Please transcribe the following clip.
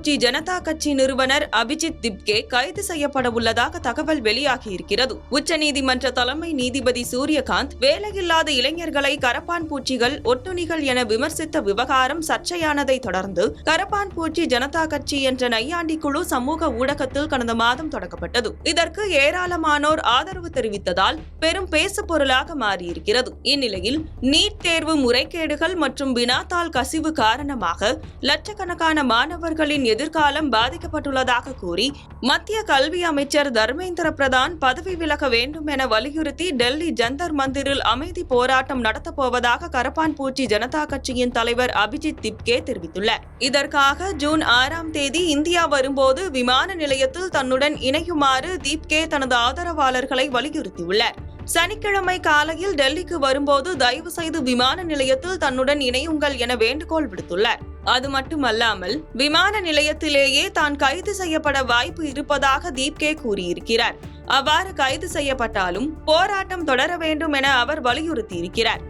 பூர்ச்சி ஜனதா கட்சி நிறுவனர் அபிஜித் திப்கே கைது செய்யப்பட உள்ளதாக தகவல் வெளியாகியிருக்கிறது. உச்சநீதிமன்ற தலைமை நீதிபதி சூரியகாந்த் வேலையில்லாத இளைஞர்களை கரப்பான் பூச்சிகள், ஒட்டுண்ணிகள் என விமர்சித்த விவகாரம் சர்ச்சையானதை தொடர்ந்து கரப்பான் பூச்சி ஜனதா கட்சி என்ற நையாண்டி குழு சமூக ஊடகத்தில் கடந்த மாதம் தொடங்கப்பட்டது. இதற்கு ஏராளமானோர் ஆதரவு தெரிவித்ததால் பெரும் பேசு பொருளாக மாறியிருக்கிறது. இந்நிலையில் நீட் தேர்வு முறைகேடுகள் மற்றும் வினாத்தாள் கசிவு காரணமாக லட்சக்கணக்கான மாணவர்களின் எதிர்காலம் பாதிக்கப்பட்டுள்ளதாக கூறி மத்திய கல்வி அமைச்சர் தர்மேந்திர பிரதான் பதவி விலக வேண்டும் என வலியுறுத்தி டெல்லி ஜந்தர் மந்திரில் அமைதி போராட்டம் நடத்தப்போவதாக கரப்பான் பூச்சி ஜனதா கட்சியின் தலைவர் அபிஜித் திப்கே தெரிவித்துள்ளார். இதற்காக ஜூன் 6ஆம் தேதி இந்தியா வரும்போது விமான நிலையத்தில் தன்னுடன் இணையுமாறு திப்கே தனது ஆதரவாளர்களை வலியுறுத்தியுள்ளார். சனிக்கிழமை காலையில் டெல்லிக்கு வரும்போது தயவு செய்து விமான நிலையத்தில் தன்னுடன் இணையுங்கள் என வேண்டுகோள் விடுத்துள்ளார். அது மட்டுமல்லாமல் விமான நிலையத்திலேயே தான் கைது செய்யப்பட வாய்ப்பு இருப்பதாக தீப்கே கூறியிருக்கிறார். அவ்வாறு கைது செய்யப்பட்டாலும் போராட்டம் தொடர வேண்டும் என அவர் வலியுறுத்தியிருக்கிறார்.